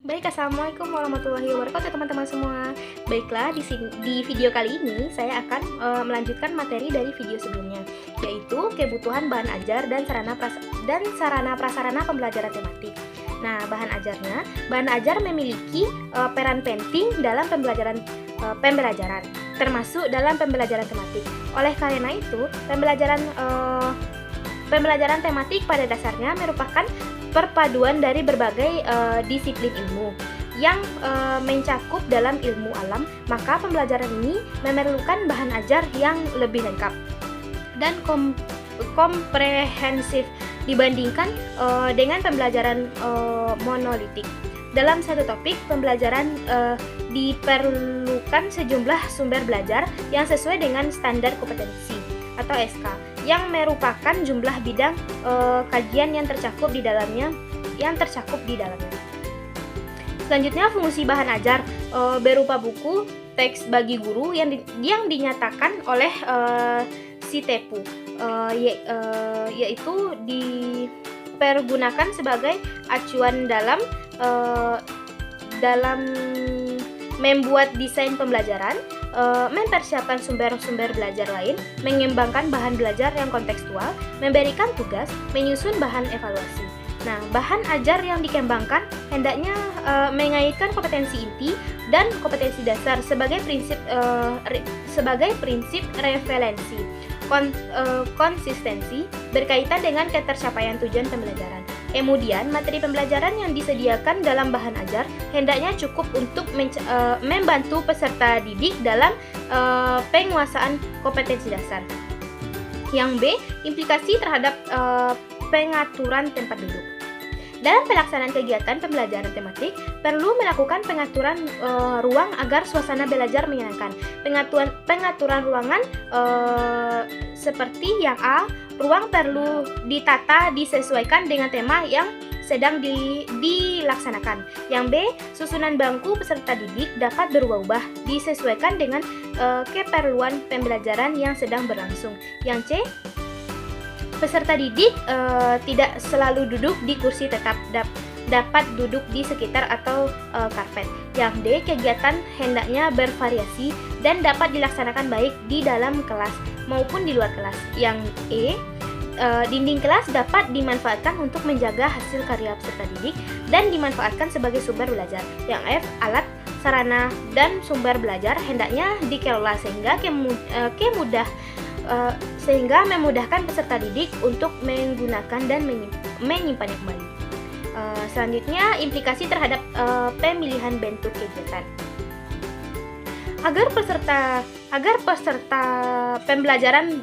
Baik, assalamualaikum warahmatullahi wabarakatuh teman-teman semua. Baiklah, di video kali ini saya akan melanjutkan materi dari video sebelumnya, yaitu kebutuhan bahan ajar dan sarana prasarana pembelajaran tematik. Nah, bahan ajar memiliki peran penting dalam pembelajaran, termasuk dalam pembelajaran tematik. Oleh karena itu, pembelajaran tematik pada dasarnya merupakan perpaduan dari berbagai disiplin ilmu yang mencakup dalam ilmu alam, maka pembelajaran ini memerlukan bahan ajar yang lebih lengkap dan komprehensif dibandingkan dengan pembelajaran monolitik. Dalam satu topik pembelajaran diperlukan sejumlah sumber belajar yang sesuai dengan standar kompetensi atau SK, yang merupakan jumlah bidang kajian yang tercakup di dalamnya. Selanjutnya, fungsi bahan ajar berupa buku, teks bagi guru yang dinyatakan oleh si Tepu, yaitu dipergunakan sebagai acuan dalam membuat desain pembelajaran, mempersiapkan sumber-sumber belajar lain, mengembangkan bahan belajar yang kontekstual, memberikan tugas, menyusun bahan evaluasi. Nah, bahan ajar yang dikembangkan hendaknya mengaitkan kompetensi inti dan kompetensi dasar sebagai prinsip referensi, konsistensi berkaitan dengan ketercapaian tujuan pembelajaran. Kemudian, materi pembelajaran yang disediakan dalam bahan ajar hendaknya cukup untuk membantu peserta didik dalam penguasaan kompetensi dasar. Yang B, implikasi terhadap pengaturan tempat duduk. Dalam pelaksanaan kegiatan pembelajaran tematik, perlu melakukan pengaturan ruang agar suasana belajar menyenangkan. Pengaturan ruangan seperti yang A, ruang perlu ditata disesuaikan dengan tema yang sedang dilaksanakan. Yang B, susunan bangku peserta didik dapat berubah-ubah disesuaikan dengan keperluan pembelajaran yang sedang berlangsung. Yang C, peserta didik tidak selalu duduk di kursi tetap, dapat duduk di sekitar atau karpet. Yang D, kegiatan hendaknya bervariasi dan dapat dilaksanakan baik di dalam kelas maupun di luar kelas. Yang E, dinding kelas dapat dimanfaatkan untuk menjaga hasil karya peserta didik dan dimanfaatkan sebagai sumber belajar. Yang F, alat, sarana, dan sumber belajar hendaknya dikelola sehingga memudahkan peserta didik untuk menggunakan dan menyimpannya kembali. Selanjutnya, implikasi terhadap pemilihan bentuk kegiatan. Agar peserta pembelajaran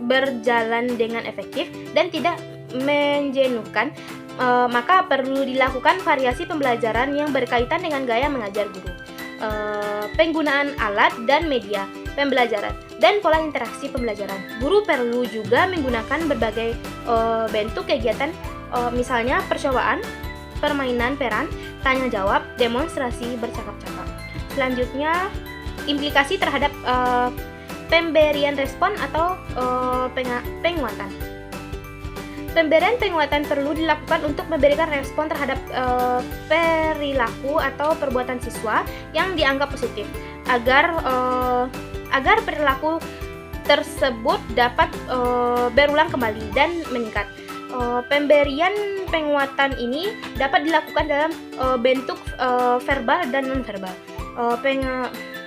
berjalan dengan efektif dan tidak menjenuhkan, maka perlu dilakukan variasi pembelajaran yang berkaitan dengan gaya mengajar guru, penggunaan alat dan media pembelajaran, dan pola interaksi pembelajaran. Guru perlu juga menggunakan berbagai bentuk kegiatan, misalnya percobaan, permainan peran, tanya jawab, demonstrasi, bercakap-cakap. Selanjutnya, implikasi terhadap pemberian respon atau penguatan. Pemberian penguatan perlu dilakukan untuk memberikan respon terhadap perilaku atau perbuatan siswa yang dianggap positif, agar perilaku tersebut dapat berulang kembali dan meningkat. Pemberian penguatan ini dapat dilakukan dalam bentuk verbal dan non-verbal.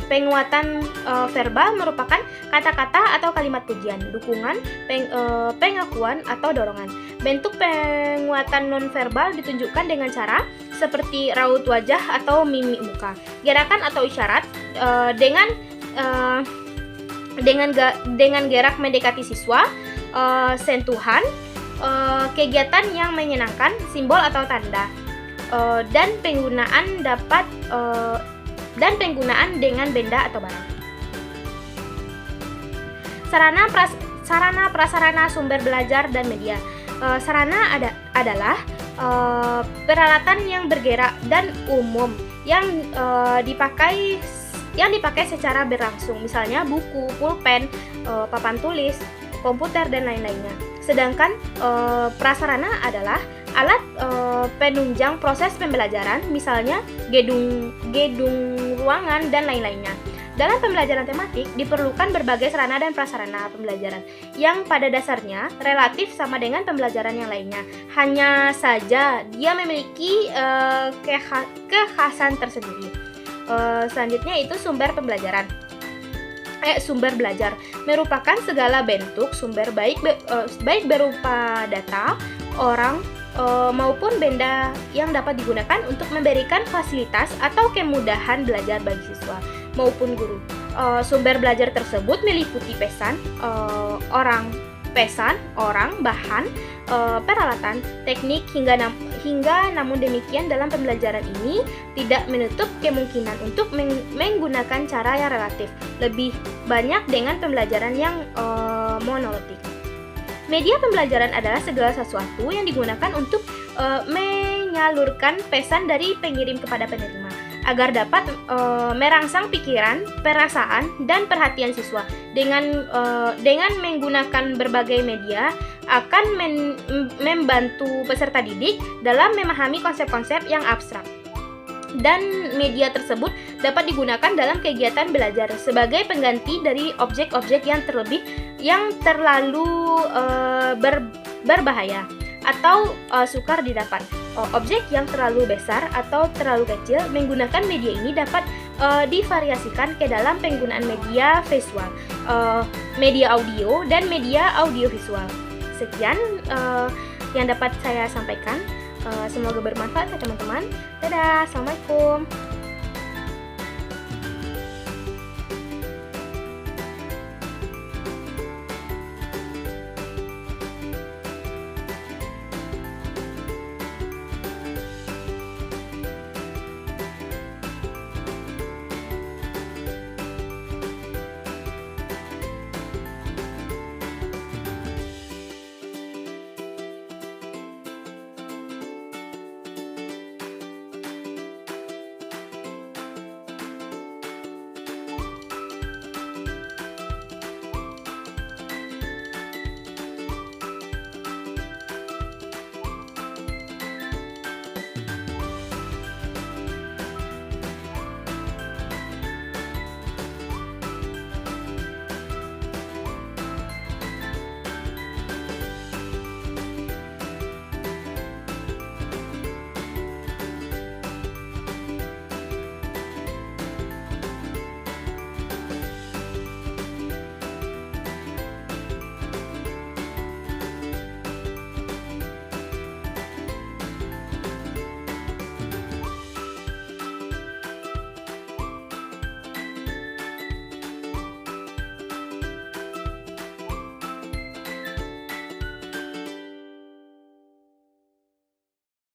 Penguatan verbal merupakan kata-kata atau kalimat pujian, dukungan, pengakuan, atau dorongan. Bentuk penguatan nonverbal ditunjukkan dengan cara seperti raut wajah atau mimik muka, gerakan atau isyarat, dengan gerak mendekati siswa, sentuhan, kegiatan yang menyenangkan, simbol atau tanda, dan penggunaan dengan benda atau barang. Sarana prasarana sumber belajar dan media. Sarana adalah peralatan yang bergerak dan umum yang dipakai secara berlangsung, misalnya buku, pulpen, papan tulis, komputer, dan lain-lainnya. Sedangkan prasarana adalah alat penunjang proses pembelajaran, misalnya gedung ruangan, dan lain-lainnya. Dalam pembelajaran tematik, diperlukan berbagai sarana dan prasarana pembelajaran yang pada dasarnya relatif sama dengan pembelajaran yang lainnya. Hanya saja dia memiliki kekhasan tersendiri. Selanjutnya itu sumber pembelajaran. Sumber belajar merupakan segala bentuk sumber baik berupa data, orang, maupun benda yang dapat digunakan untuk memberikan fasilitas atau kemudahan belajar bagi siswa maupun guru. Sumber belajar tersebut meliputi pesan, orang, bahan, peralatan, teknik, hingga namun demikian dalam pembelajaran ini tidak menutup kemungkinan untuk menggunakan cara yang relatif lebih banyak dengan pembelajaran yang monolik. Media pembelajaran adalah segala sesuatu yang digunakan untuk menyalurkan pesan dari pengirim kepada penerima agar dapat merangsang pikiran, perasaan, dan perhatian siswa. Dengan menggunakan berbagai media akan membantu peserta didik dalam memahami konsep-konsep yang abstrak. Dan media tersebut dapat digunakan dalam kegiatan belajar sebagai pengganti dari objek-objek yang terlalu berbahaya atau sukar didapat. Objek yang terlalu besar atau terlalu kecil, menggunakan media ini dapat divariasikan ke dalam penggunaan media visual, media audio, dan media audiovisual. Sekian yang dapat saya sampaikan. Semoga bermanfaat ya teman-teman. Dadah, assalamualaikum.